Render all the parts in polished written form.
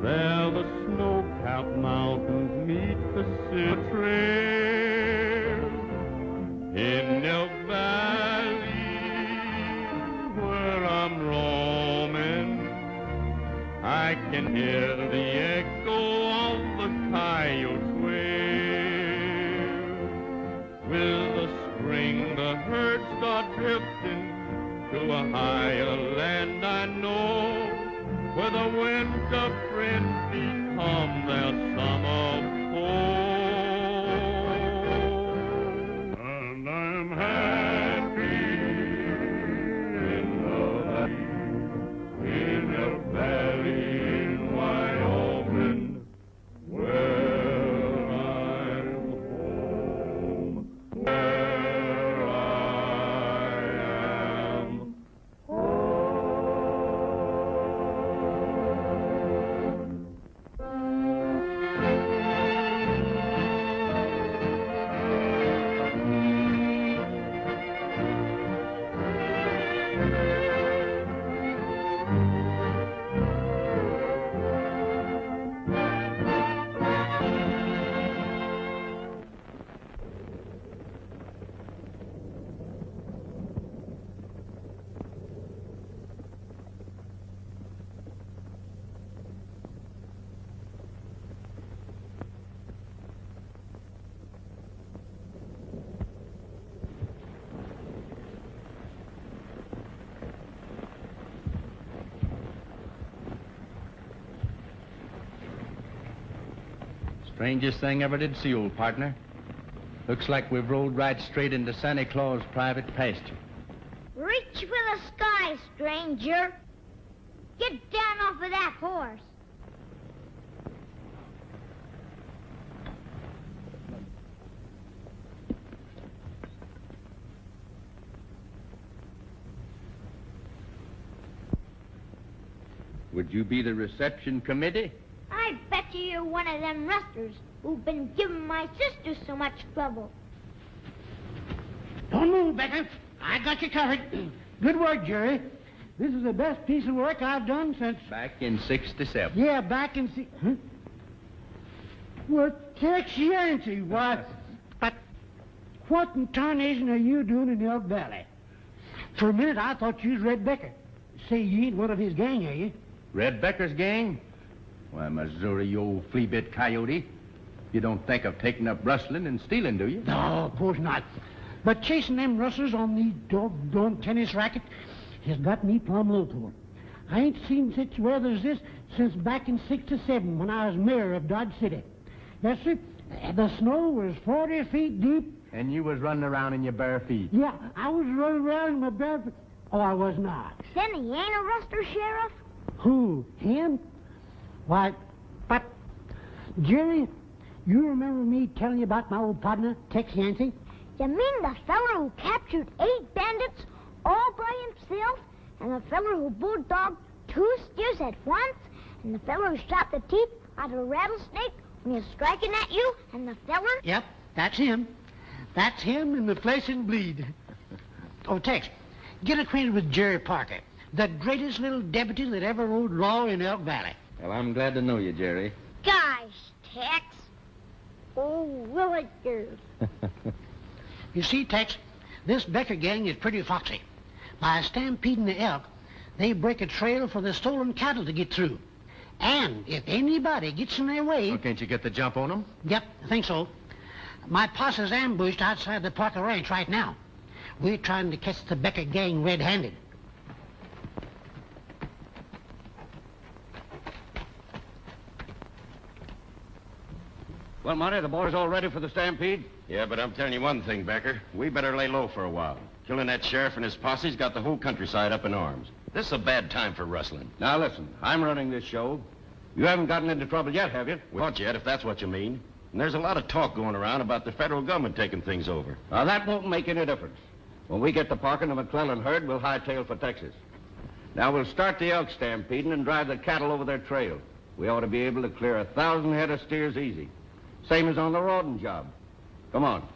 There the snow-capped mountains meet the silver trail. In Elk Valley, where I'm roaming, I can hear the echo of the coyote's wail. With the spring, the herds start drifting to a higher land I know, where the winter friends become their summer foe. And I'm happy in the valley in Wyoming, where I'm home, where I am Strangest thing ever did see, old partner. Looks like we've rolled right straight into Santa Claus' private pasture. Reach for the sky, stranger. Get down off of that horse. Would you be the reception committee? I bet you're one of them rustlers who've been giving my sister so much trouble. Don't move, Becker. I got you covered. Good work, Jerry. This is the best piece of work I've done since... Back in 67. Yeah, back in... Huh? Well, Tex Ritter, why... But what in tarnation are you doing in Elk Valley? For a minute, I thought you was Red Becker. Say, you ain't one of his gang, are you? Red Becker's gang? Why, Missouri, you old flea-bit coyote. You don't think of taking up rustling and stealing, do you? No, of course not. But chasing them rustlers on the doggone tennis racket has got me plumb low to 'em. I ain't seen such weather as this since back in '67 when I was mayor of Dodge City. Yes, sir. The snow was 40 feet deep. And you was running around in your bare feet. Yeah, I was running around in my bare feet. Oh, I was not. Then he ain't a rustler, Sheriff? Who? Him? Why, but, Jerry, you remember me telling you about my old partner, Tex Yancey? You mean the feller who captured 8 bandits all by himself, and the feller who bulldogged 2 steers at once, and the feller who shot the teeth out of a rattlesnake when he was striking at you, and the feller... Yep, that's him. That's him in the flesh and bleed. Oh, Tex, get acquainted with Jerry Parker, the greatest little deputy that ever rode law in Elk Valley. Well, I'm glad to know you, Jerry. Gosh, Tex. Oh, will it do? You see, Tex, this Becker gang is pretty foxy. By stampeding the elk, they break a trail for the stolen cattle to get through. And if anybody gets in their way... Well, can't you get the jump on them? Yep, I think so. My posse's ambushed outside the Parker Ranch right now. We're trying to catch the Becker gang red-handed. Well, Monty, the boys all ready for the stampede? Yeah, but I'm telling you one thing, Becker. We better lay low for a while. Killing that sheriff and his posse's got the whole countryside up in arms. This is a bad time for rustling. Now, listen, I'm running this show. You haven't gotten into trouble yet, have you? Not yet, if that's what you mean. And there's a lot of talk going around about the federal government taking things over. Now, that won't make any difference. When we get to Parker and the McClellan herd, we'll hightail for Texas. Now, we'll start the elk stampeding and drive the cattle over their trail. We ought to be able to clear 1,000 head of steers easy. Same as on the Rawdon job. Come on.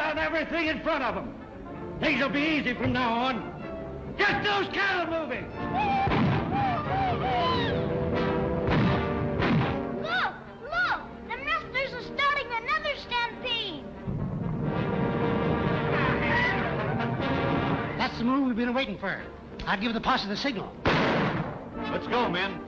down everything in front of them. Things will be easy from now on. Get those cattle moving! Look! The rustlers are starting another stampede. That's the move we've been waiting for. I'll give the posse the signal. Let's go, men.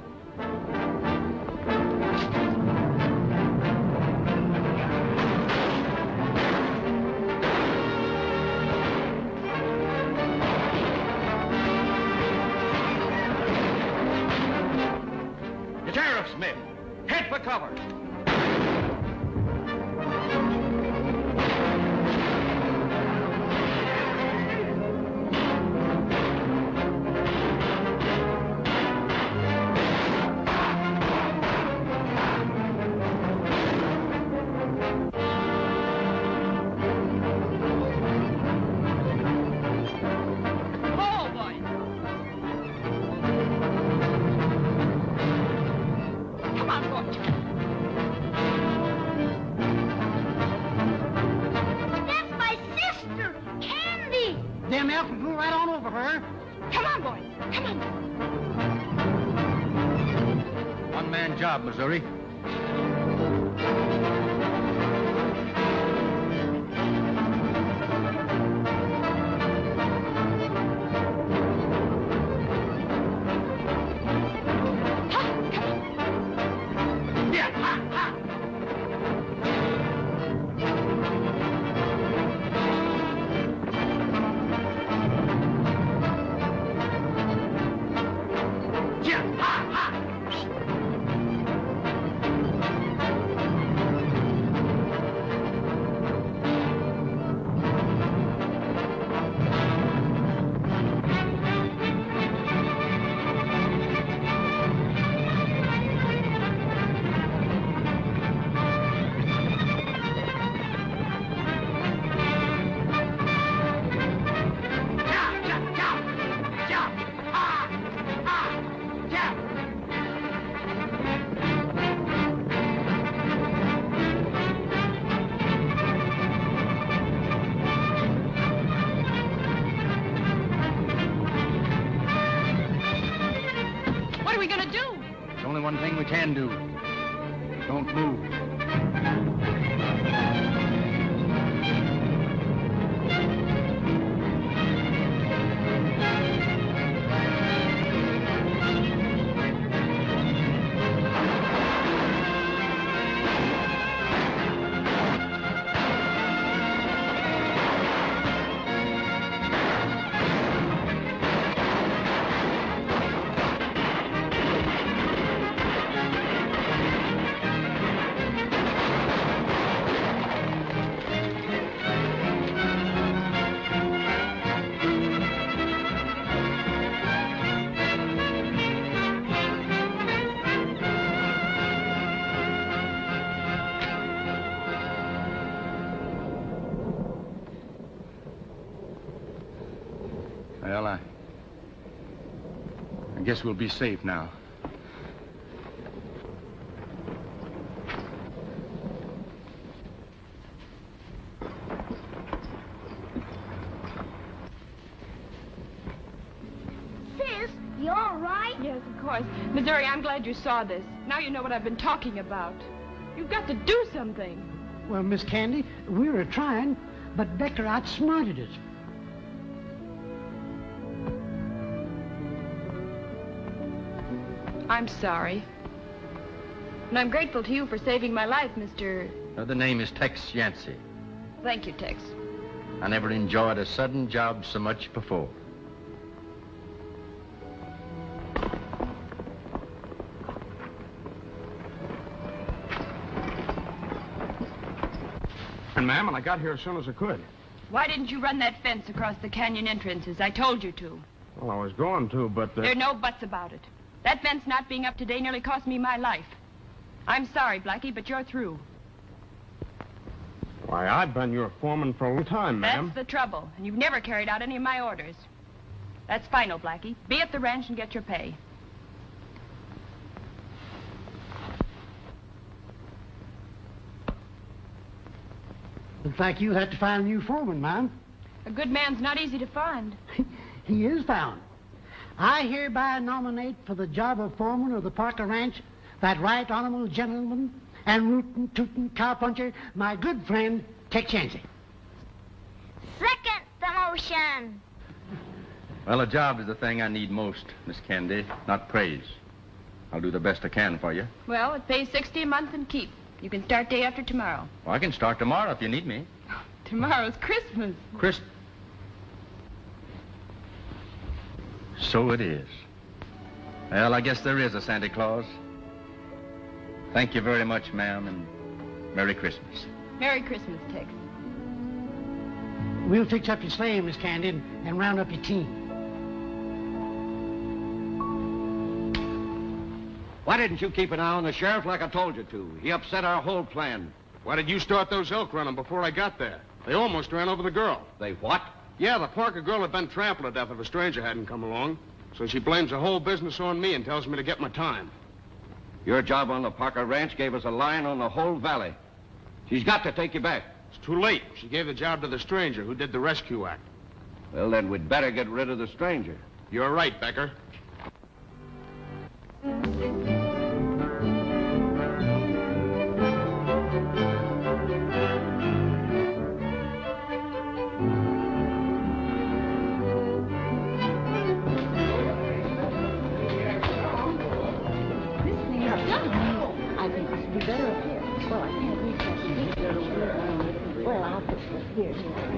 The sheriff's men. Head for cover. That's my sister, Candy. Them elk will go right on over her. Come on, boy. Come on. One-man job, Missouri. One thing we can do. Don't move. Well, I guess we'll be safe now. Sis, you all right? Yes, of course. Missouri, I'm glad you saw this. Now you know what I've been talking about. You've got to do something. Well, Miss Candy, we were trying, but Becker outsmarted us. I'm sorry. And I'm grateful to you for saving my life, Mr. The name is Tex Yancey. Thank you, Tex. I never enjoyed a sudden job so much before. And, ma'am, I got here as soon as I could. Why didn't you run that fence across the canyon entrances? I told you to. Well, I was going to, but... There are no buts about it. That fence not being up today nearly cost me my life. I'm sorry, Blackie, but you're through. Why, I've been your foreman for a long time, ma'am. That's the trouble, and you've never carried out any of my orders. That's final, Blackie. Be at the ranch and get your pay. Looks like you'll have to find a new foreman, ma'am. A good man's not easy to find. He is found. I hereby nominate for the job of foreman of the Parker Ranch that right honorable gentleman and rootin' tootin' cowpuncher, my good friend, Tex Ritter. Second the motion. Well, a job is the thing I need most, Miss Candy, not praise. I'll do the best I can for you. Well, it pays $60 a month and keep. You can start day after tomorrow. Well, I can start tomorrow if you need me. Tomorrow's Christmas. So it is. Well, I guess there is a Santa Claus. Thank you very much, ma'am, and Merry Christmas. Merry Christmas, Tex. We'll fix up your sleigh, Miss Candy, and round up your team. Why didn't you keep an eye on the sheriff like I told you to? He upset our whole plan. Why did you start those elk running before I got there? They almost ran over the girl. They what? Yeah, the Parker girl had been trampled to death if a stranger hadn't come along. So she blames the whole business on me and tells me to get my time. Your job on the Parker Ranch gave us a line on the whole valley. She's got to take you back. It's too late. She gave the job to the stranger who did the rescue act. Well, then we'd better get rid of the stranger. You're right, Becker. I think this would be better up here. Well, I can't reach that. Well, I'll put it here.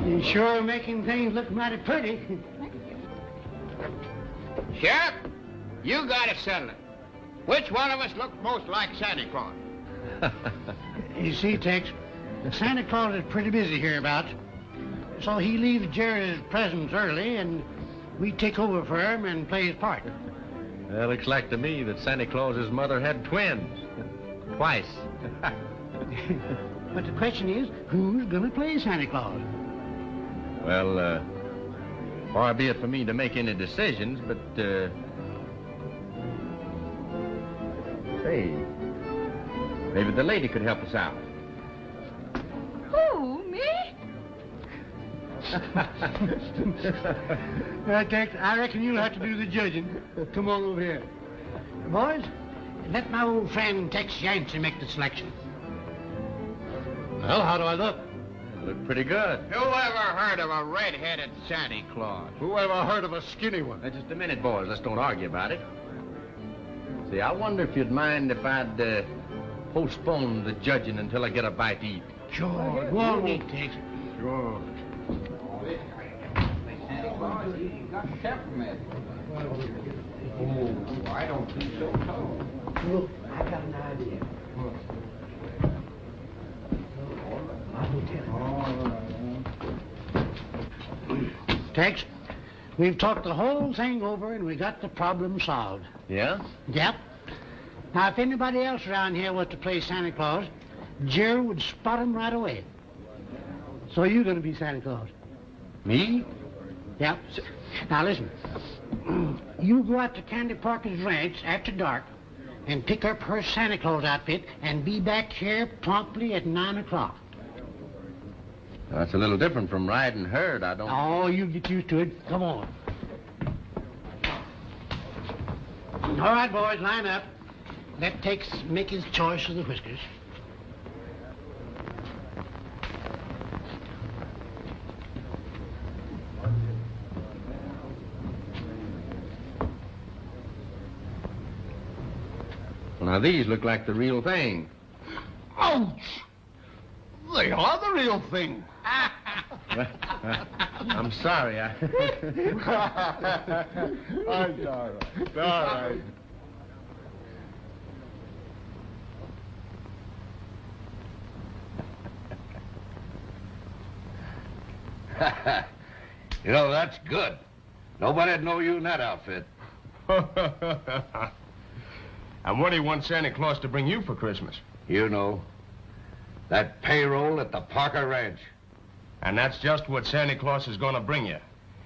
You're sure making things look mighty pretty. Sheriff, you got to settle it. Which one of us looks most like Santa Claus? You see, Tex, Santa Claus is pretty busy hereabouts. So he leaves Jerry's presents early, and we take over for him and play his part. Well, looks like to me that Santa Claus's mother had twins. Twice. But the question is, who's going to play Santa Claus? Well, far be it for me to make any decisions, but, say, maybe the lady could help us out. Who, me? Tex, I reckon you'll have to do the judging. Come on over here. Boys, let my old friend Tex Ritter make the selection. Well, how do I look? You look pretty good. Who ever heard of a red-headed Santa Claus? Who ever heard of a skinny one? Now, just a minute, boys. Let's don't argue about it. See, I wonder if you'd mind if I'd postpone the judging until I get a bite to eat. Sure, go on, eat, Tex. Sure. Oh, I don't think so, too. Look, I got an idea. Tex, we've talked the whole thing over and we got the problem solved. Yeah? Yep. Now, if anybody else around here was to play Santa Claus, Jerry would spot him right away. So you're going to be Santa Claus. Me? Yep. Now, listen. You go out to Candy Parker's ranch after dark and pick up her Santa Claus outfit and be back here promptly at 9 o'clock. That's a little different from riding herd. I don't... Oh, you get used to it. Come on. All right, boys, line up. Let Tex make his choice of the whiskers. Well, now, these look like the real thing. Ouch! They are the real thing. I'm sorry. All right. All right. You know, that's good. Nobody'd know you in that outfit. And what do you want Santa Claus to bring you for Christmas? You know, that payroll at the Parker Ranch. And that's just what Santa Claus is going to bring you.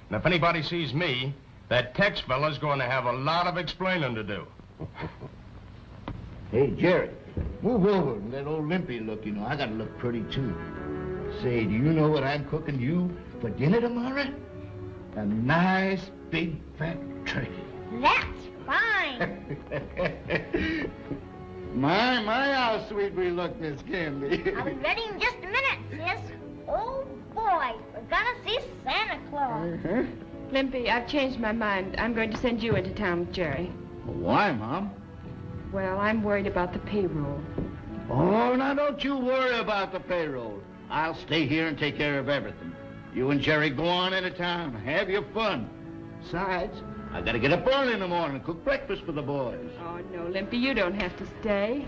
And if anybody sees me, that Tex fella's going to have a lot of explaining to do. Hey, Jerry, move over and let old Limpy look, you know. I got to look pretty, too. Say, do you know what I'm cooking you for dinner tomorrow? A nice, big, fat turkey. That's fine. My, how sweet we look, Miss Candy. I'll be ready in just a minute, sis. Oh, boy, we're gonna see Santa Claus. Limpy, I've changed my mind. I'm going to send you into town with Jerry. Why, Mom? Well, I'm worried about the payroll. Oh, now don't you worry about the payroll. I'll stay here and take care of everything. You and Jerry go on into town. Have your fun. Besides, I gotta get up early in the morning and cook breakfast for the boys. Oh, no, Limpy, you don't have to stay.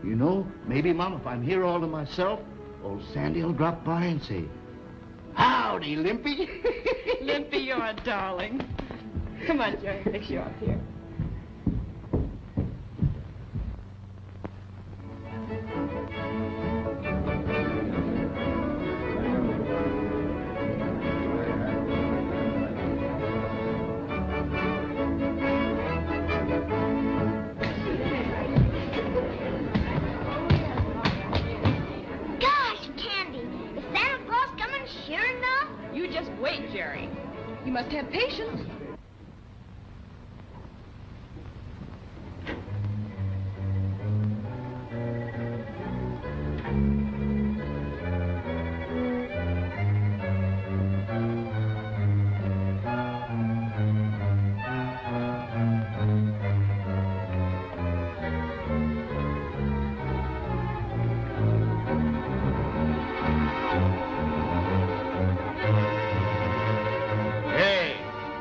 You know, maybe, Mom, if I'm here all to myself, old Sandy will drop by and say, "Howdy, Limpy." Limpy, you're a darling. Come on, Jerry, fix you up here. Just wait, Jerry. You must have patience.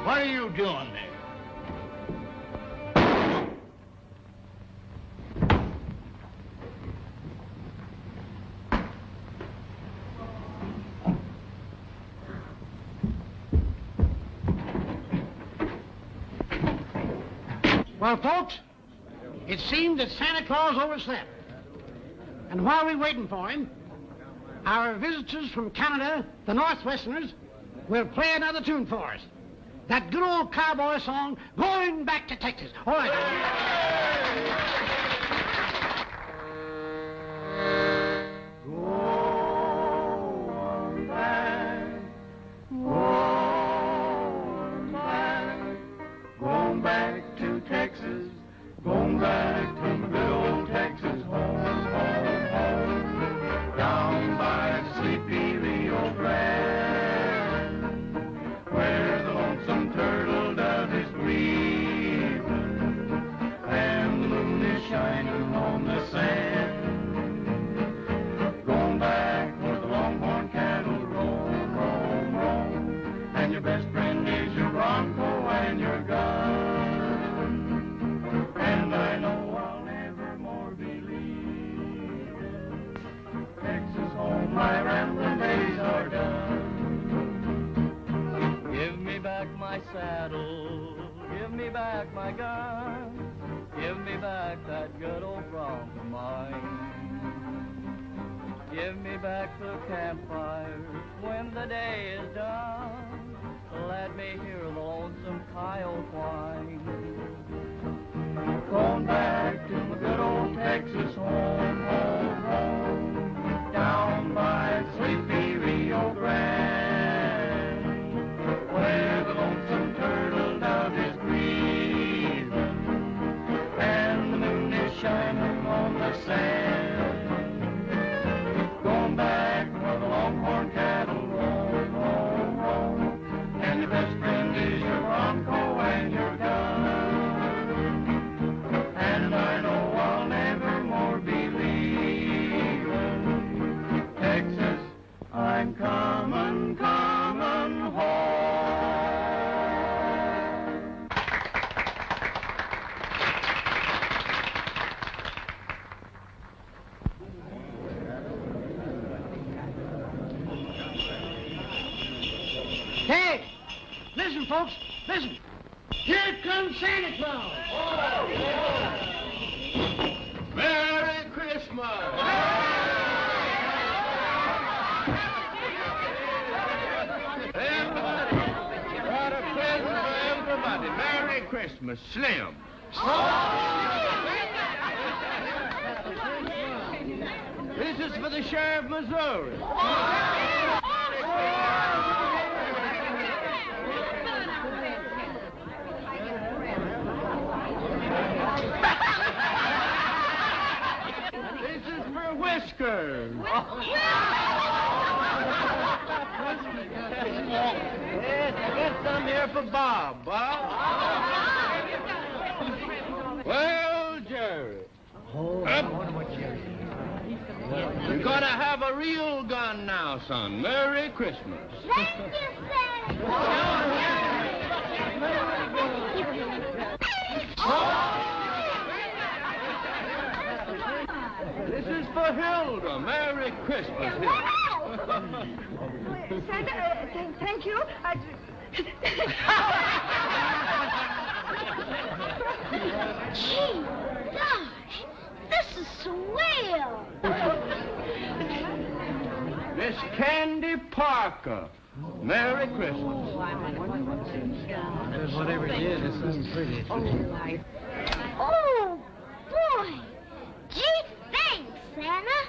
What are you doing there? Well, folks, it seemed that Santa Claus overslept. And while we're waiting for him, our visitors from Canada, the Northwesterners, will play another tune for us. That good old cowboy song, Going Back to Texas. All right. Going back to Texas, going back to my good old Texas home, home, home, down by sleepy Rio Grande, where the lonesome turtle dove is grieving, and the moon is shining on the sand. Going back where the longhorn cattle roam, roam, roam, and your best friend is your bronco and your gun. And I know I'll never more be leaving Texas home. My rambling days are done. Give me back my saddle, give me back my gun, give me back that good old bronc of mine. Give me back the campfires when the day is done. Let me hear the lonesome coyote whine. Going back to my good old Texas home, home, home, down by sleepy Rio Grande, where the lonesome turtle dove is grieving, and the moon is shining on the sand. Going back where the longhorn cattle roam, roam, roam, and your best friend is your bronco and your gun. And I know I'll never more be leaving Texas. I'm coming, coming home. Hey, listen, folks, listen. Here comes Santa Claus. Merry Christmas! Everybody, got a present for everybody. Merry Christmas, Slim. This This is for the sheriff of Missouri. This is for Whiskers. Yes, get some here for Bob. Bob? Well, Jerry. You're gonna have a real gun now, son. Merry Christmas. Thank you, This is for Hilda. Merry Christmas, Hilda. Santa, thank you. Gee, gosh, this is swell. Miss Candy Parker. Merry Christmas. Whatever it is, it seems pretty. Oh, boy. Gee, thanks, Santa.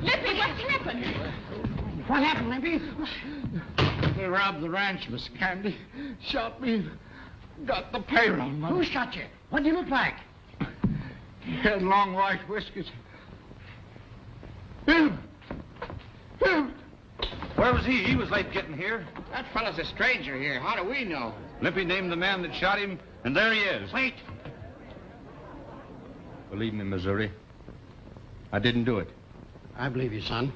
Lippy, what's happened? What happened, Limpy? They robbed the ranch, Miss Candy. Shot me. Got the payroll money. Who shot you? What do you look like? He had long white whiskers. Him! Where was he? He was late getting here. That fellow's a stranger here. How do we know? Lippy named the man that shot him, and there he is. Wait. Believe me, Missouri, I didn't do it. I believe you, son.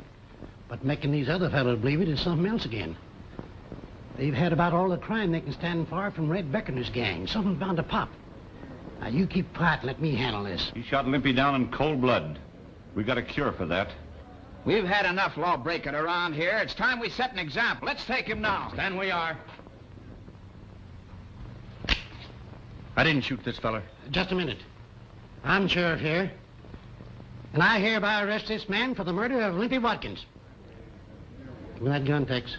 But making these other fellows believe it is something else again. They've had about all the crime they can stand for from Red Beckoner's gang. Something's bound to pop. Now, you keep quiet and let me handle this. He shot Limpy down in cold blood. We got a cure for that. We've had enough law-breaking around here. It's time we set an example. Let's take him now. Stand we are. I didn't shoot this fella. Just a minute. I'm sheriff here. And I hereby arrest this man for the murder of Limpy Watkins. Give me that gun, Tex.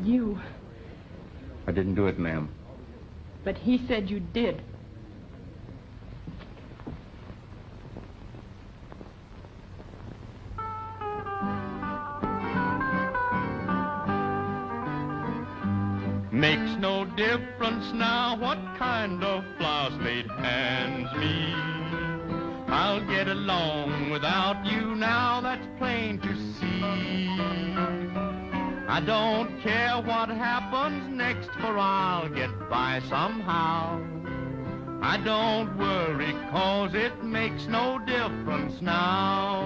You. I didn't do it, ma'am. But he said you did. Makes no difference now what kind of flowers made hands me. I'll get along without you now, that's plain to see. I don't care what happens next, for I'll get by somehow. I don't worry, 'cause it makes no difference now.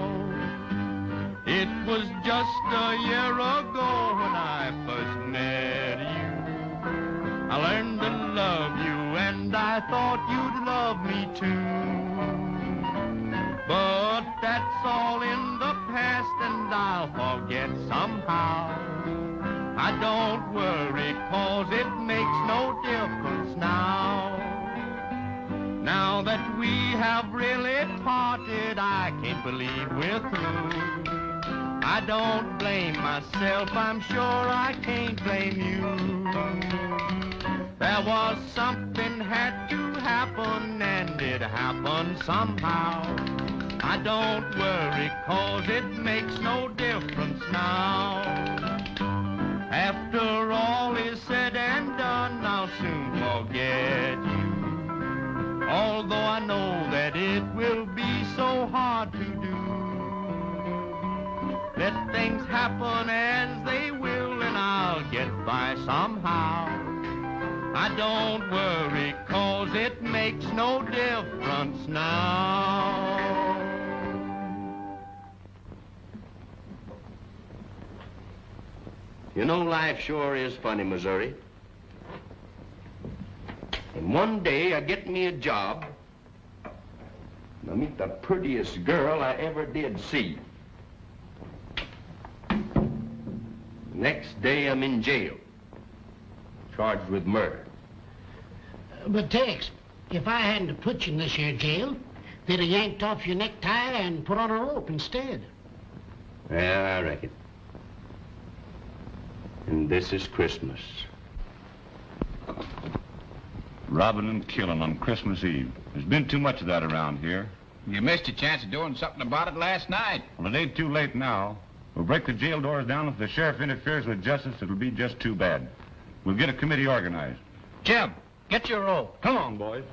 It was just a year ago when I first met you. I learned to love you, and I thought you'd love me too. But that's all in the past, and I'll forget somehow. I don't worry, 'cause it makes no difference now. Now that we have really parted, I can't believe we're through. I don't blame myself, I'm sure I can't blame you. There was something had to happen, and it happened somehow. I don't worry, 'cause it makes no difference now. After all is said and done, I'll soon forget you. Although I know that it will be so hard to do. Let things happen as they will, and I'll get by somehow. I don't worry, 'cause it makes no difference now. You know, life sure is funny, Missouri. And one day I get me a job, and I meet the prettiest girl I ever did see. Next day I'm in jail, charged with murder. But, Tex, if I hadn't have put you in this here jail, they'd have yanked off your necktie and put on a rope instead. Yeah, I reckon. this is Christmas. Robbing and killing on Christmas Eve. There's been too much of that around here. You missed your chance of doing something about it last night. Well, it ain't too late now. We'll break the jail doors down. If the sheriff interferes with justice, it'll be just too bad. We'll get a committee organized. Jim, get your rope. Come on, boys.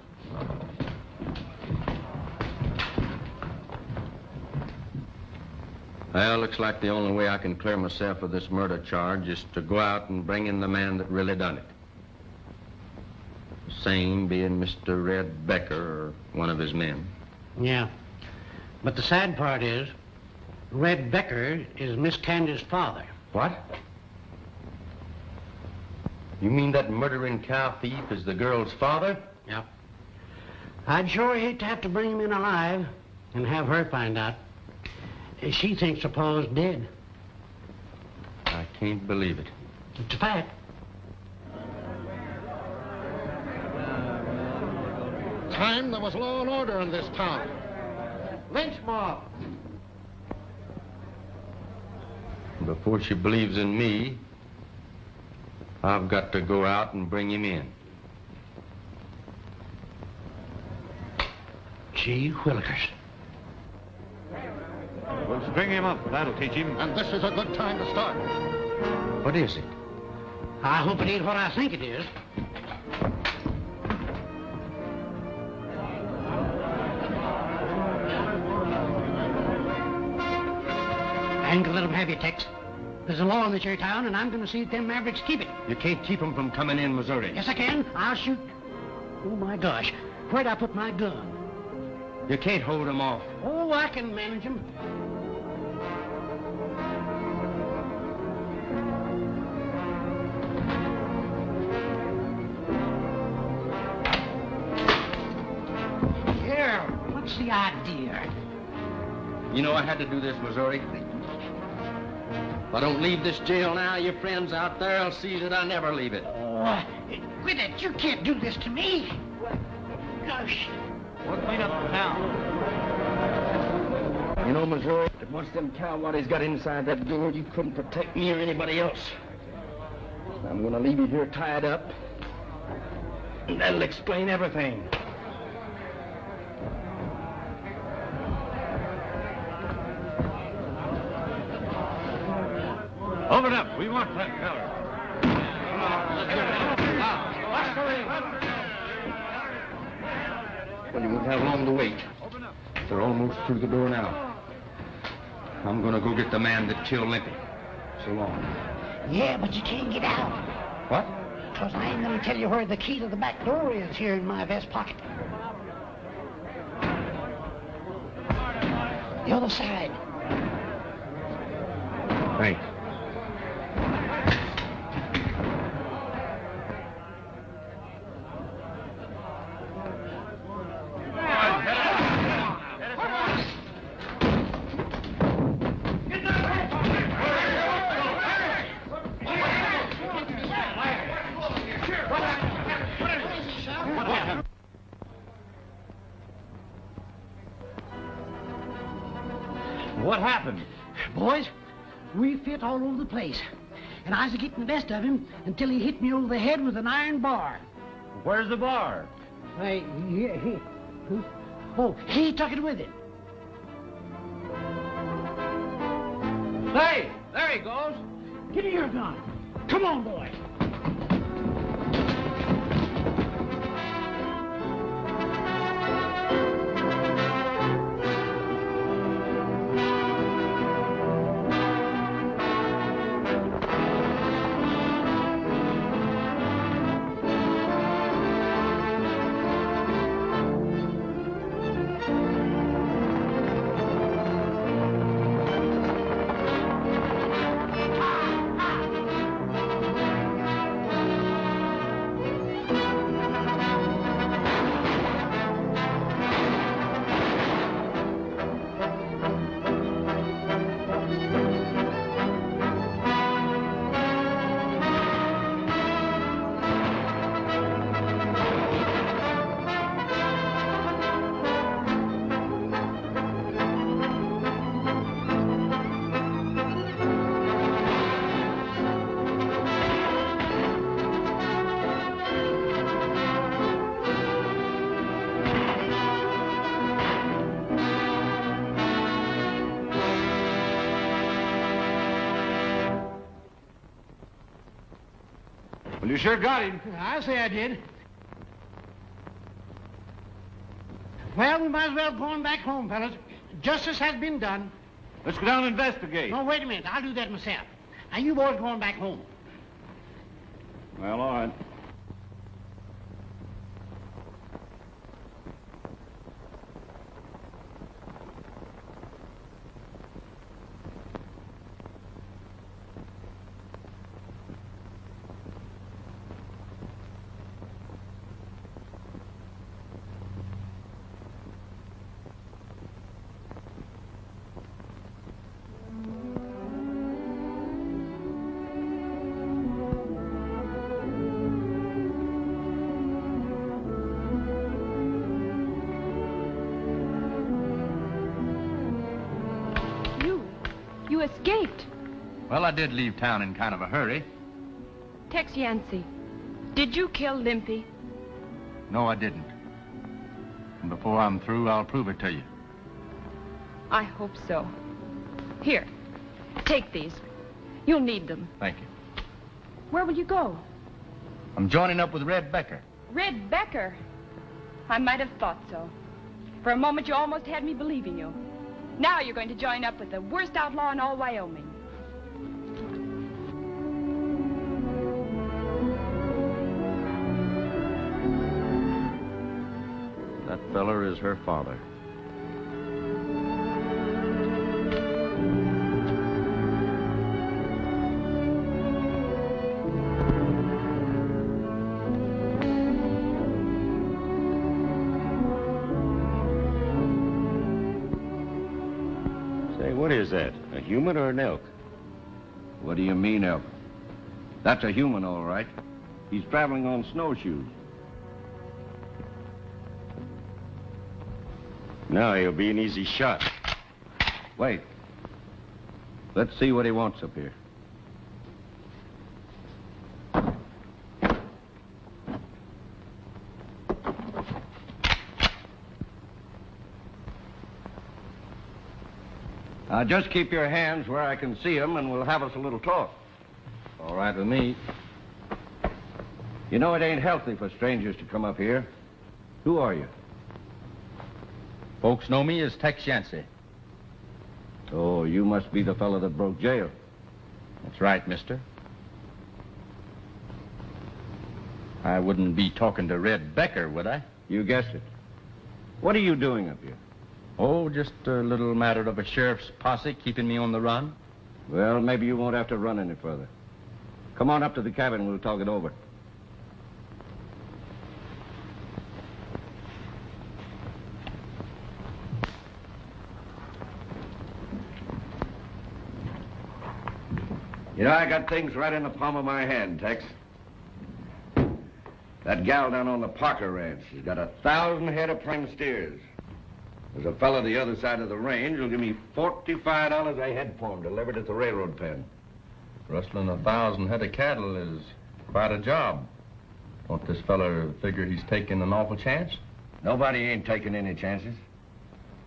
Well, looks like the only way I can clear myself of this murder charge is to go out and bring in the man that really done it. Same being Mr. Red Becker or one of his men. Yeah. But the sad part is, Red Becker is Miss Candy's father. What? You mean that murdering cow thief is the girl's father? Yeah. I'd sure hate to have to bring him in alive and have her find out. She thinks the Paul's dead. I can't believe it. It's a fact. Time there was law and order in this town. Lynch mob. Before she believes in me, I've got to go out and bring him in. Gee whillikers. We'll string him up. That'll teach him. And this is a good time to start. What is it? I hope it ain't what I think it is. I ain't gonna let them have you, Tex. There's a law in this here town, and I'm gonna see that them Mavericks keep it. You can't keep them from coming in Missouri. Yes, I can. I'll shoot. Oh, my gosh. Where'd I put my gun? You can't hold them off. Oh, I can manage them. Here, what's the idea? You know I had to do this, Missouri. If I don't leave this jail now, your friends out there will see that I never leave it. Oh, quit it. You can't do this to me. Gosh. What made up the town? You know, Missouri, that once them cowboys got inside that door, you couldn't protect me or anybody else. I'm gonna leave you here tied up, and that'll explain everything. Open up. We want that feller. Well, you won't have long to wait. They're almost through the door now. I'm gonna go get the man that killed Limpy. So long. Yeah, but you can't get out. What? Because I ain't gonna tell you where the key to the back door is here in my vest pocket. The other side. Thanks. What happened? Boys, we fit all over the place. And I was getting the best of him until he hit me over the head with an iron bar. Where's the bar? Why, he took it with him. Hey, there he goes. Give me your gun. Come on, boy. sure got him. I say I did. Well, we might as well go on back home, fellas. Justice has been done. Let's go down and investigate. No, wait a minute. I'll do that myself. Now, you boys going back home. Well, all right. You escaped. Well, I did leave town in kind of a hurry. Tex Yancey, did you kill Limpy? No, I didn't. And before I'm through, I'll prove it to you. I hope so. Here, take these. You'll need them. Thank you. Where will you go? I'm joining up with Red Becker. Red Becker? I might have thought so. For a moment, you almost had me believing you. Now you're going to join up with the worst outlaw in all Wyoming. That feller is her father. What is that? A human or an elk? What do you mean, elk? That's a human, all right. He's traveling on snowshoes. Now he'll be an easy shot. Wait. Let's see what he wants up here. Now, just keep your hands where I can see them, and we'll have us a little talk. All right with me. You know it ain't healthy for strangers to come up here. Who are you? Folks know me as Tex Yancey. Oh, you must be the fellow that broke jail. That's right, mister. I wouldn't be talking to Red Becker, would I? You guessed it. What are you doing up here? Oh, just a little matter of a sheriff's posse keeping me on the run. Well, maybe you won't have to run any further. Come on up to the cabin, we'll talk it over. You know, I got things right in the palm of my hand, Tex. That gal down on the Parker Ranch, she's got 1,000 head of prime steers. There's a fellow the other side of the range who'll give me $45 a head for him delivered at the railroad pen. Rustling 1,000 head of cattle is quite a job. Don't this fella figure he's taking an awful chance? Nobody ain't taking any chances.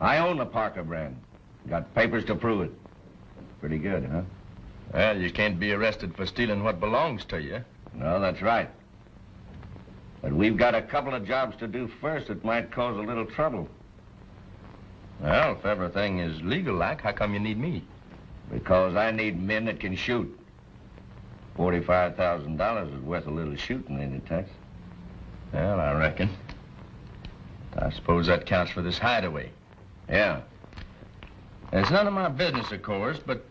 I own the Parker brand. Got papers to prove it. Pretty good, huh? Well, you can't be arrested for stealing what belongs to you. No, that's right. But we've got a couple of jobs to do first that might cause a little trouble. Well, if everything is legal-like, how come you need me? Because I need men that can shoot. $45,000 is worth a little shooting, ain't it, Tex? Well, I reckon. I suppose that counts for this hideaway. Yeah. It's none of my business, of course, but,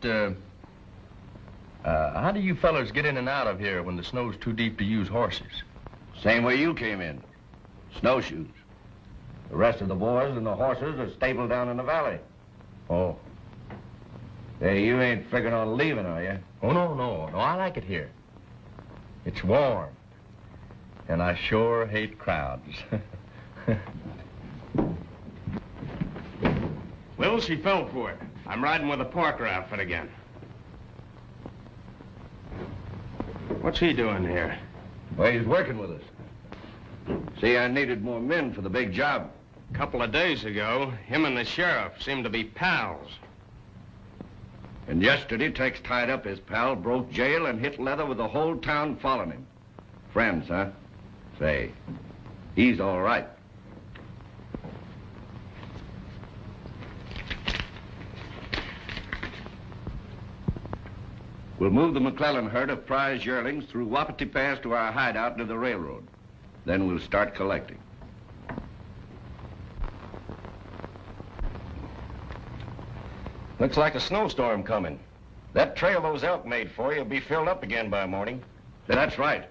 how do you fellers get in and out of here when the snow's too deep to use horses? Same way you came in. Snowshoes. The rest of the boys and the horses are stabled down in the valley. Oh. Hey, you ain't figuring on leaving, are you? Oh, no, I like it here. It's warm. And I sure hate crowds. Well, she fell for it. I'm riding with the Parker outfit again. What's he doing here? Well, he's working with us. See, I needed more men for the big job. A couple of days ago, him and the sheriff seemed to be pals. And yesterday, Tex tied up his pal, broke jail, and hit leather with the whole town following him. Friends, huh? Say, he's all right. We'll move the McClellan herd of prize yearlings through Wapiti Pass to our hideout near the railroad. Then we'll start collecting. Looks like a snowstorm coming. That trail those elk made for you will be filled up again by morning. That's right.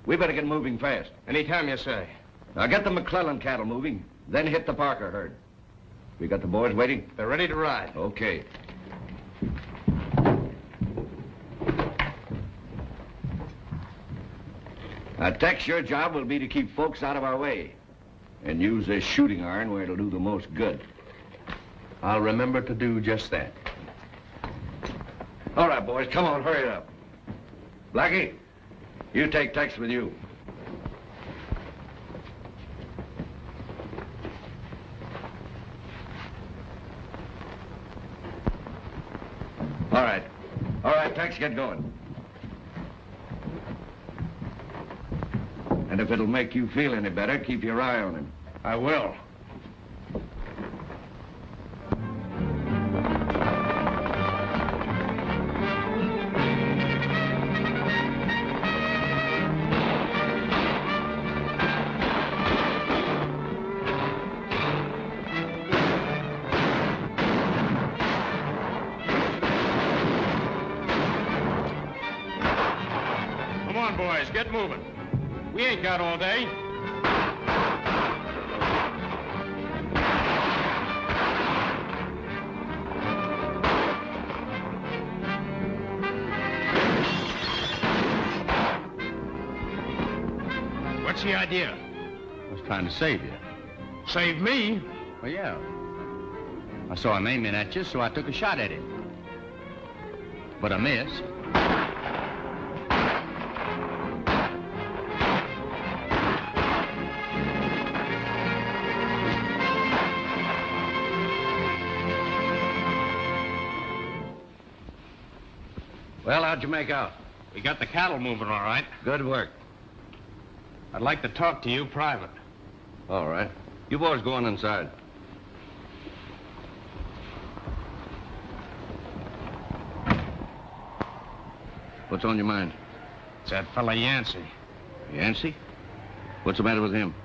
We better get moving fast. Anytime you say. Now get the McClellan cattle moving, then hit the Parker herd. We got the boys waiting? They're ready to ride. Okay. Now, Tex, your job will be to keep folks out of our way and use this shooting iron where it'll do the most good. I'll remember to do just that. All right, boys, come on, hurry it up. Blackie, you take Tex with you. All right. All right, Tex, get going. And if it'll make you feel any better, keep your eye on him. I will. Come on, boys, get moving. We ain't got all day. What's the idea? I was trying to save you. Save me? Well, yeah. I saw him aiming at you, so I took a shot at him. But I missed. Well, how'd you make out? We got the cattle moving all right. Good work. I'd like to talk to you private. All right. You boys go on inside. What's on your mind? It's that fella Yancey. Yancey? What's the matter with him?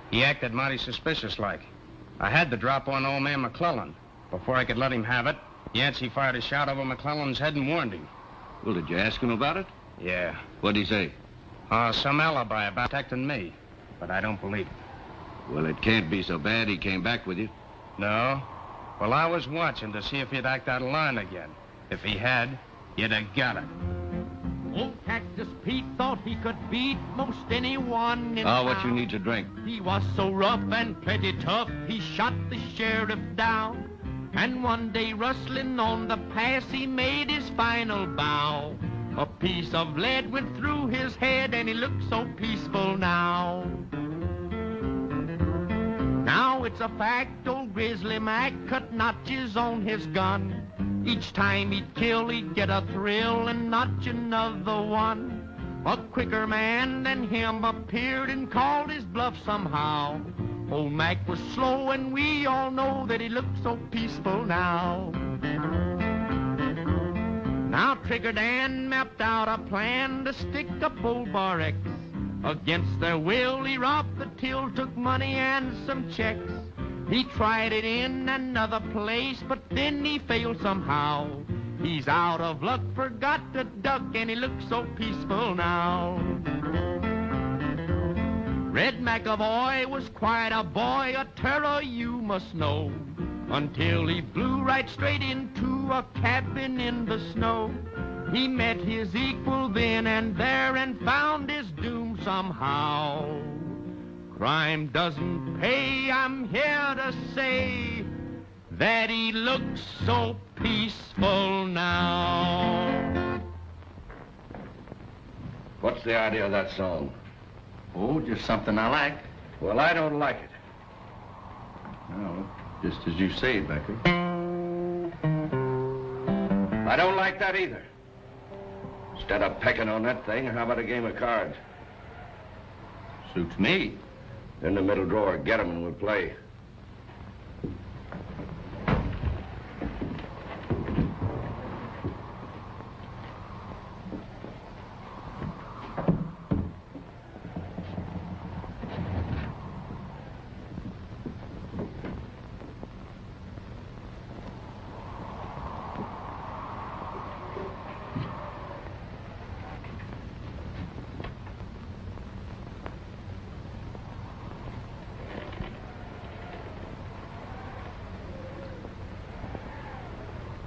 He acted mighty suspicious-like. I had the drop on old man McClellan. Before I could let him have it, Yancey fired a shot over McClellan's head and warned him. Well, did you ask him about it? Yeah. What'd he say? Some alibi about protecting me. But I don't believe it. Well, it can't be so bad he came back with you. No? Well, I was watching to see if he'd act out of line again. If he had, you'd have got it. Old Cactus Pete thought he could beat most anyone in town. What you need to drink? He was so rough and pretty tough, he shot the sheriff down. And one day, rustling on the pass, he made his final bow. A piece of lead went through his head, and he looked so peaceful now. Now it's a fact, old Grizzly Mac cut notches on his gun. Each time he'd kill, he'd get a thrill and notch another one. A quicker man than him appeared and called his bluff somehow. Old Mac was slow, and we all know that he looked so peaceful now. Now Trigger Dan mapped out a plan to stick up old Bar X. Against their will, he robbed the till, took money and some checks. He tried it in another place, but then he failed somehow. He's out of luck, forgot to duck, and he looks so peaceful now. Red McAvoy was quite a boy, a terror you must know, until he blew right straight into a cabin in the snow. He met his equal then and there and found his doom somehow. Crime doesn't pay, I'm here to say that he looks so peaceful now. What's the idea of that song? Oh, just something I like. Well, I don't like it. Well, just as you say, Becker. I don't like that either. Instead of pecking on that thing, how about a game of cards? Suits me. In the middle drawer. Get 'em and we'll play.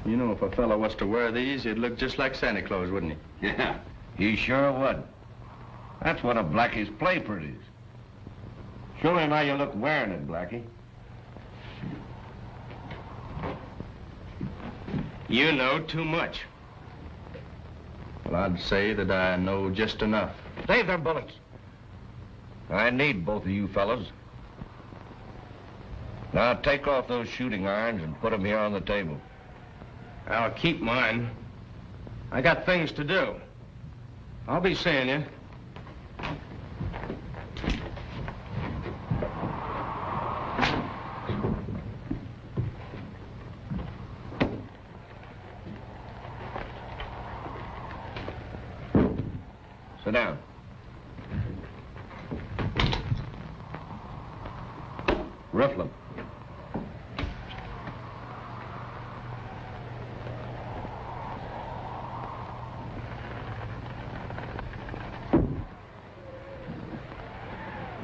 You know, if a fellow was to wear these, he'd look just like Santa Claus, wouldn't he? Yeah, he sure would. That's one of Blackie's play pretties. Show him how you look wearing it, Blackie. You know too much. Well, I'd say that I know just enough. Save them bullets. I need both of you fellas. Now take off those shooting irons and put them here on the table. I'll keep mine. I got things to do. I'll be seeing you. Sit down. Riffle 'em.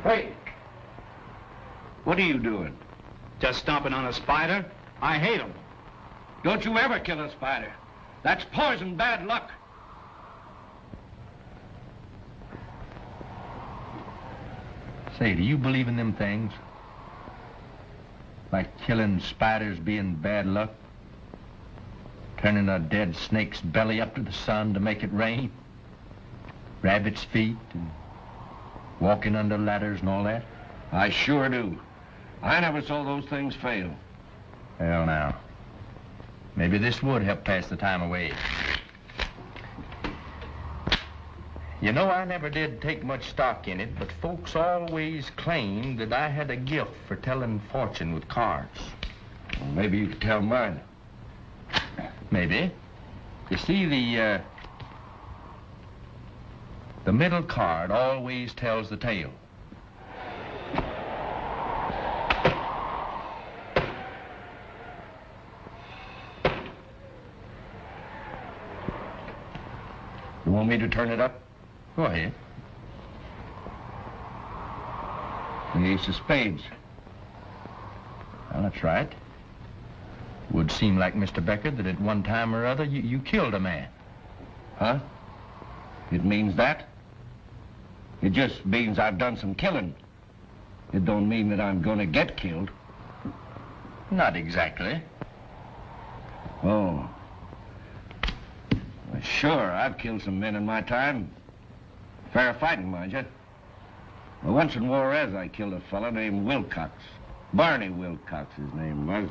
Hey! What are you doing? Just stomping on a spider? I hate them. Don't you ever kill a spider. That's poison bad luck. Say, do you believe in them things? Like killing spiders being bad luck? Turning a dead snake's belly up to the sun to make it rain? Rabbit's feet and walking under ladders and all that? I sure do. I never saw those things fail. Well, now, maybe this would help pass the time away. You know, I never did take much stock in it, but folks always claimed that I had a gift for telling fortune with cards. Well, maybe you could tell mine. Maybe. You see, the middle card always tells the tale. You want me to turn it up? Go ahead. The ace of spades. Well, that's right. Would seem like, Mr. Becker, that at one time or other you killed a man. Huh? It means that? It just means I've done some killing. It don't mean that I'm gonna get killed. Not exactly. Oh. Well, sure, I've killed some men in my time. Fair fighting, mind you. Well, once in Juarez, I killed a fella named Wilcox. Barney Wilcox, his name was.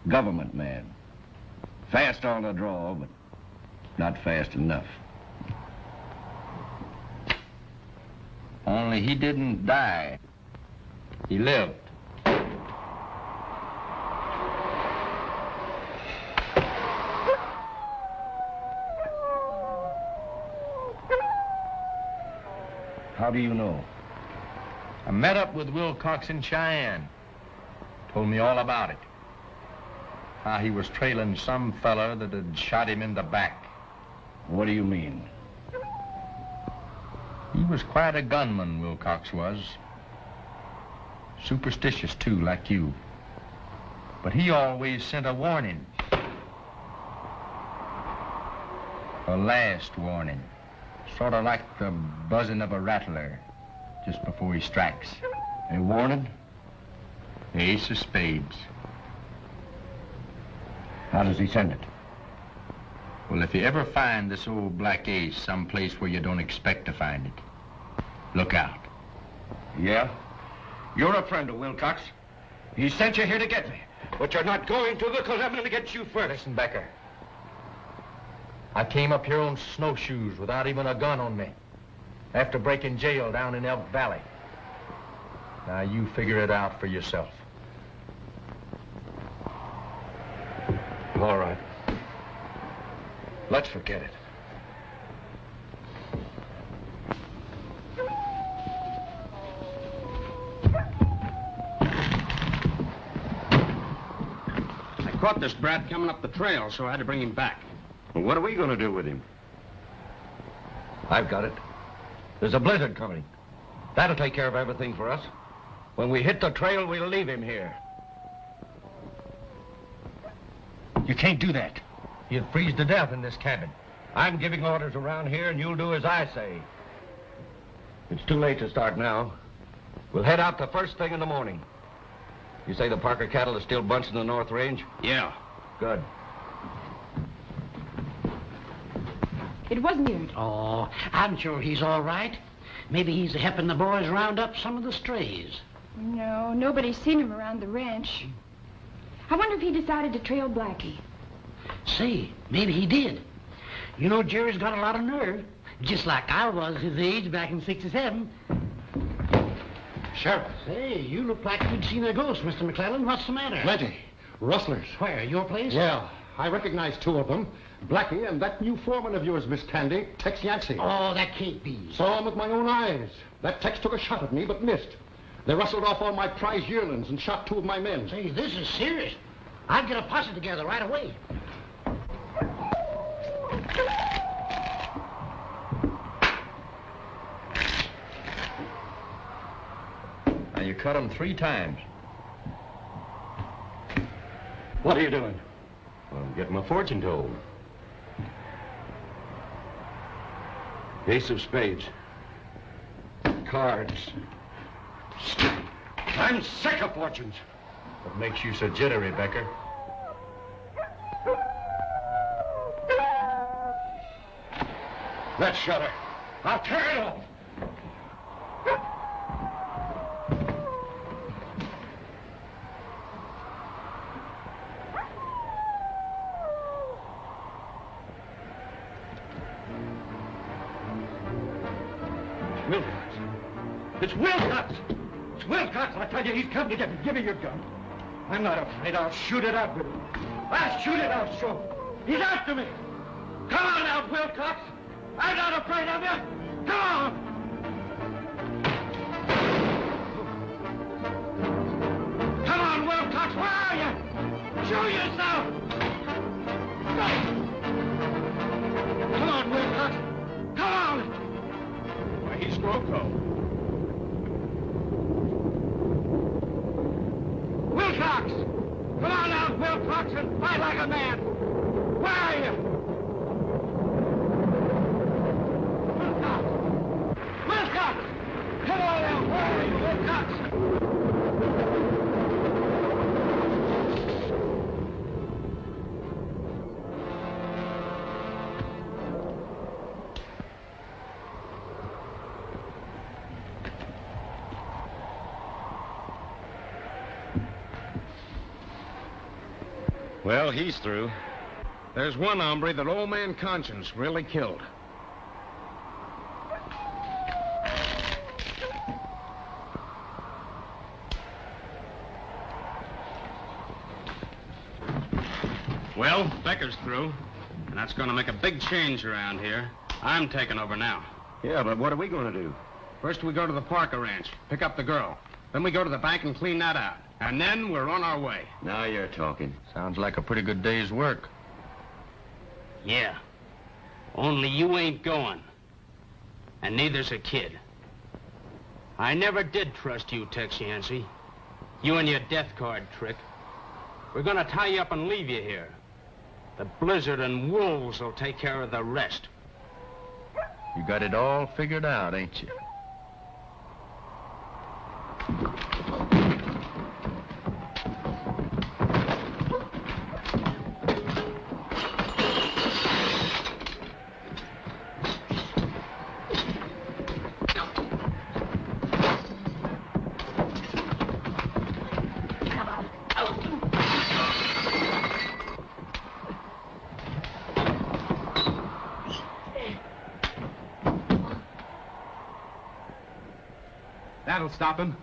Government man. Fast on the draw, but not fast enough. Only he didn't die. He lived. How do you know? I met up with Wilcox in Cheyenne. Told me all about it. How he was trailing some fella that had shot him in the back. What do you mean? He was quite a gunman, Wilcox was. Superstitious, too, like you. But he always sent a warning. A last warning. Sort of like the buzzing of a rattler just before he strikes. A warning? The ace of spades. How does he send it? Well, if you ever find this old black ace someplace where you don't expect to find it, look out. Yeah? You're a friend of Wilcox. He sent you here to get me. But you're not going to because I'm going to get you first. Listen, Becker. I came up here on snowshoes without even a gun on me. After breaking jail down in Elk Valley. Now you figure it out for yourself. All right. Let's forget it. I caught this brat coming up the trail, so I had to bring him back. Well, what are we going to do with him? I've got it. There's a blizzard coming. That'll take care of everything for us. When we hit the trail, we'll leave him here. You can't do that. You'd freeze to death in this cabin. I'm giving orders around here, and you'll do as I say. It's too late to start now. We'll head out the first thing in the morning. You say the Parker cattle are still bunched in the North Range? Yeah. Good. It wasn't you. Oh, I'm sure he's all right. Maybe he's helping the boys round up some of the strays. No, nobody's seen him around the ranch. I wonder if he decided to trail Blackie. Say, maybe he did. You know, Jerry's got a lot of nerve. Just like I was his age back in '67. Sheriff. Say, you look like you'd seen a ghost, Mr. McClellan. What's the matter? Plenty. Rustlers. Where, your place? Yeah, I recognize two of them. Blackie and that new foreman of yours, Miss Candy, Tex Yancey. Oh, that can't be. Saw him with my own eyes. That Tex took a shot at me, but missed. They rustled off all my prize yearlings and shot two of my men. Say, this is serious. I'd get a posse together right away. Now, you cut him 3 times. What are you doing? Well, I'm getting my fortune told. Ace of spades. Cards. I'm sick of fortunes. What makes you so jittery, Becker? That shutter. I'll tear it off. Wilcox. It's Wilcox! It's Wilcox! I tell you, he's coming to get me. Give me your gun. I'm not afraid. I'll shoot it out with him. I'll shoot it out, sure. He's after me. Come on out, Wilcox. I'm not afraid of you. Come on. Come on, Wilcox. Where are you? Show yourself. Come on, Wilcox. Come on. Why, he's Rocco. Wilcox! Come on out, Wilcox, and fight like a man! Where are you? Wilcox! Wilcox! Come on out! Where are you, Wilcox? Well, he's through. There's one hombre that old man Conscience really killed. Well, Becker's through, and that's going to make a big change around here. I'm taking over now. Yeah, but what are we going to do? First, we go to the Parker Ranch, pick up the girl. Then we go to the bank and clean that out. And then we're on our way. Now you're talking. Sounds like a pretty good day's work. Yeah. Only you ain't going. And neither's a kid. I never did trust you, Tex Yancey. You and your death card trick. We're gonna tie you up and leave you here. The blizzard and wolves will take care of the rest. You got it all figured out, ain't you? That'll stop him.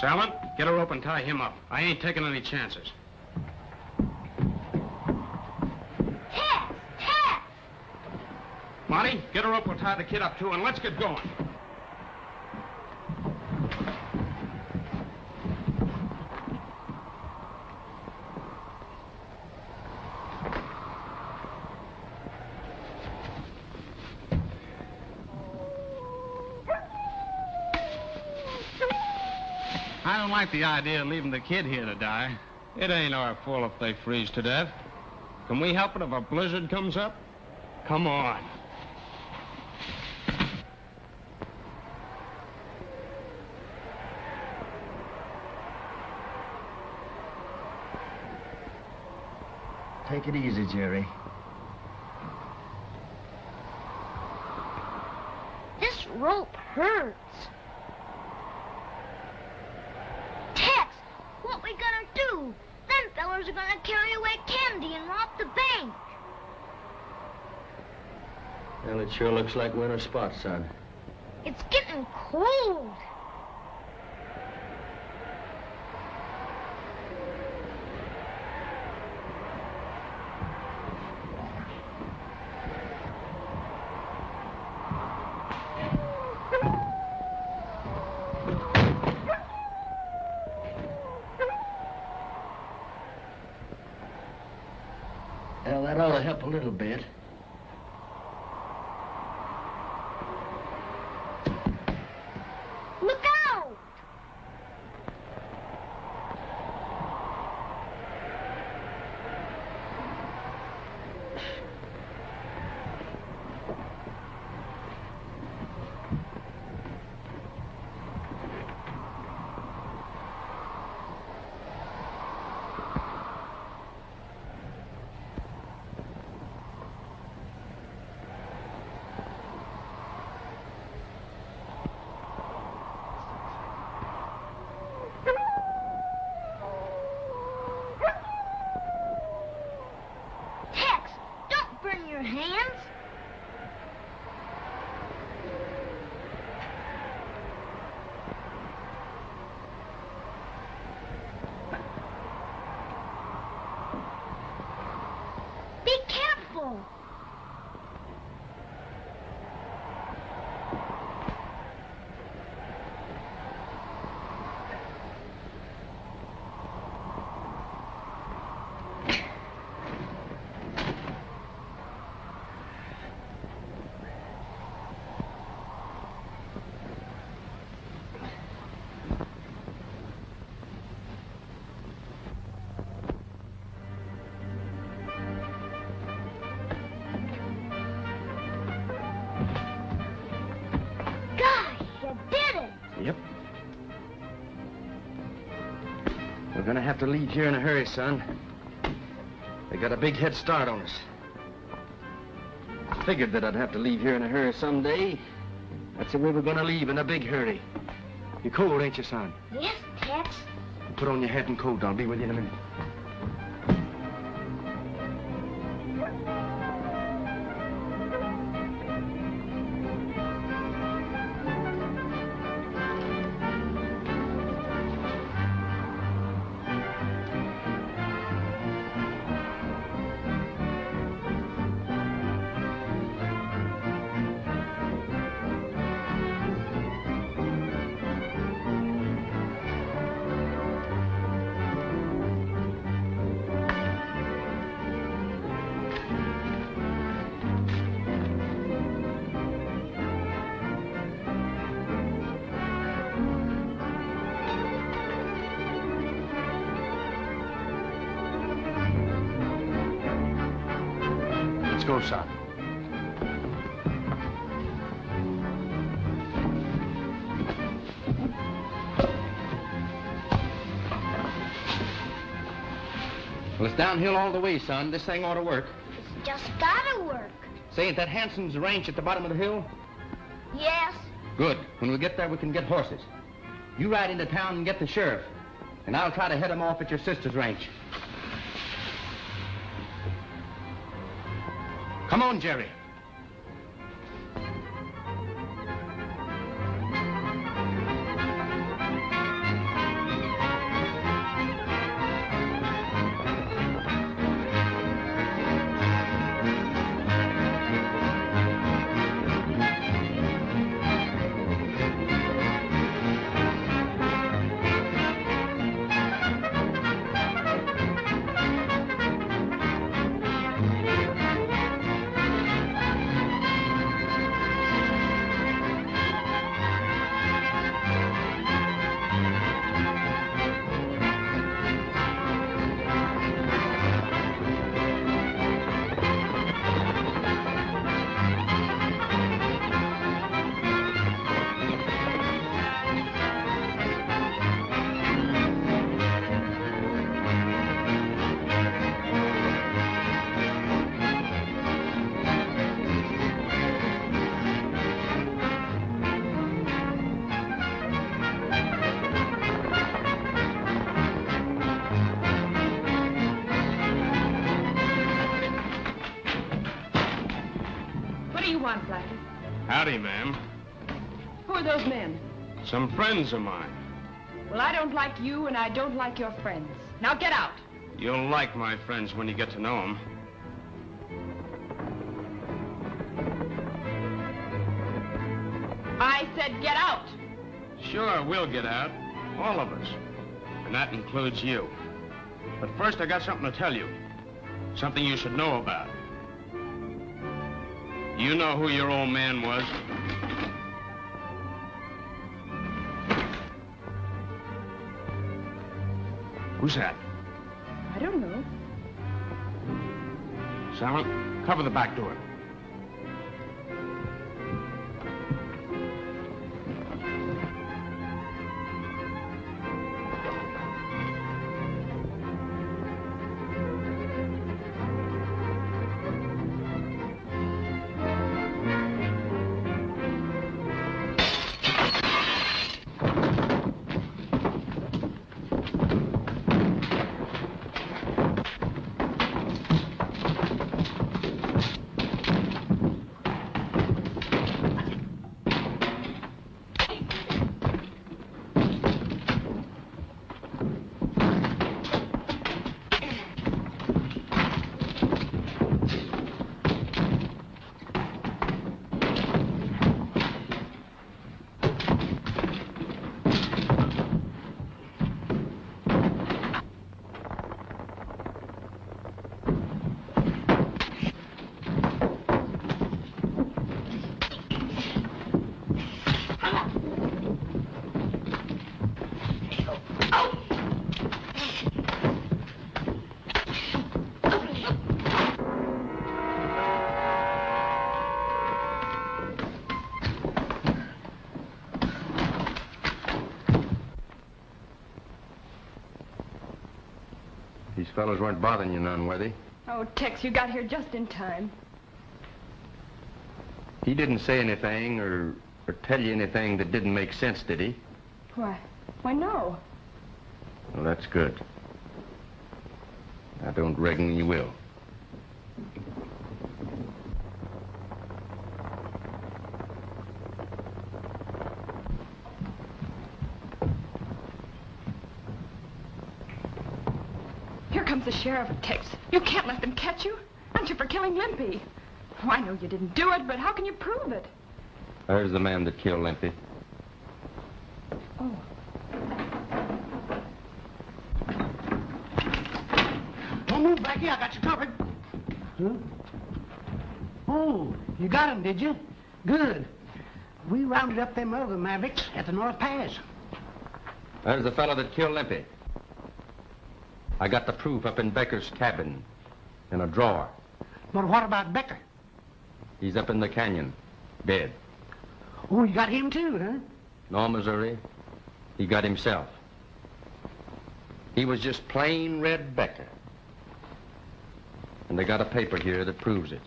Shalin, get a rope and tie him up. I ain't taking any chances. Tex! Monty, get a rope, we'll tie the kid up too, and let's get going. I don't like the idea of leaving the kid here to die. It ain't our fault if they freeze to death. Can we help it if a blizzard comes up? Come on. Take it easy, Jerry. This rope hurts. Tex, what we gonna do? Them fellers are gonna carry away candy and rob the bank. Well, it sure looks like winter spot, son. It's getting cold. Well, that ought to help a little bit. Look out! Tex, don't burn your hands. Be careful. Gosh, you did it. Yep. We're gonna have to leave here in a hurry, son. They got a big head start on us. I figured that I'd have to leave here in a hurry someday. That's the way we're gonna leave, in a big hurry. You're cold, ain't you, son? Yes, Tex. Put on your hat and coat. I'll be with you in a minute. Let's go, son. Well, it's downhill all the way, son. This thing ought to work. It's just gotta work. Say, ain't that Hanson's ranch at the bottom of the hill? Yes. Good. When we get there, we can get horses. You ride into town and get the sheriff, and I'll try to head him off at your sister's ranch. Come on, Jerry. do you want, Blackie? Howdy, ma'am. Who are those men? Some friends of mine. Well, I don't like you, and I don't like your friends. Now get out. You'll like my friends when you get to know them. I said get out. Sure, we'll get out. All of us. And that includes you. But first, I got something to tell you. Something you should know about. You know who your old man was? Who's that? I don't know. Silent, cover the back door. These fellows weren't bothering you none, were they? Oh, Tex, you got here just in time. He didn't say anything or tell you anything that didn't make sense, did he? Why no. Well, that's good. I don't reckon you will. Here comes the sheriff, Tex. You can't let them catch you. Aren't you for killing Limpy? Oh, I know you didn't do it, but how can you prove it? There's the man that killed Limpy. Oh. Don't move, Blackie. I got you covered. Huh? Oh, you got him, did you? Good. We rounded up them other Mavericks at the North Pass. There's the fellow that killed Limpy. I got the proof up in Becker's cabin in a drawer. But what about Becker? He's up in the canyon, dead. Oh, you got him too, huh? No, Missouri. He got himself. He was just plain Red Becker. And they got a paper here that proves it.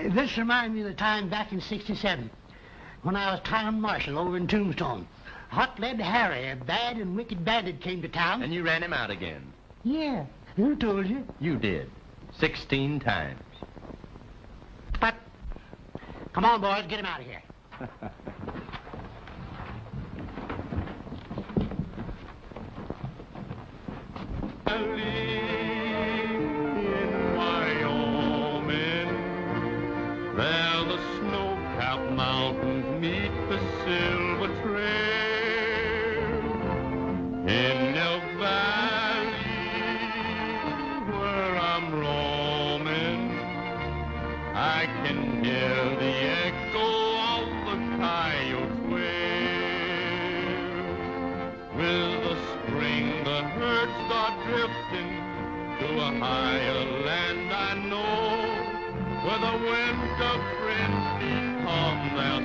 This reminds me of the time back in '67 when I was town marshal over in Tombstone. Hot-lead Harry, a bad and wicked bandit, came to town. And you ran him out again. Yeah, who told you? You did. 16 times. But, come on, boys, get him out of here. In Wyoming, there the snow-capped mountains meet the silver trail. In Elk Valley, where I'm roaming, I can hear the echo of the coyote's wail. With the spring, the herd start drifting to a higher land I know, where the winter friends become their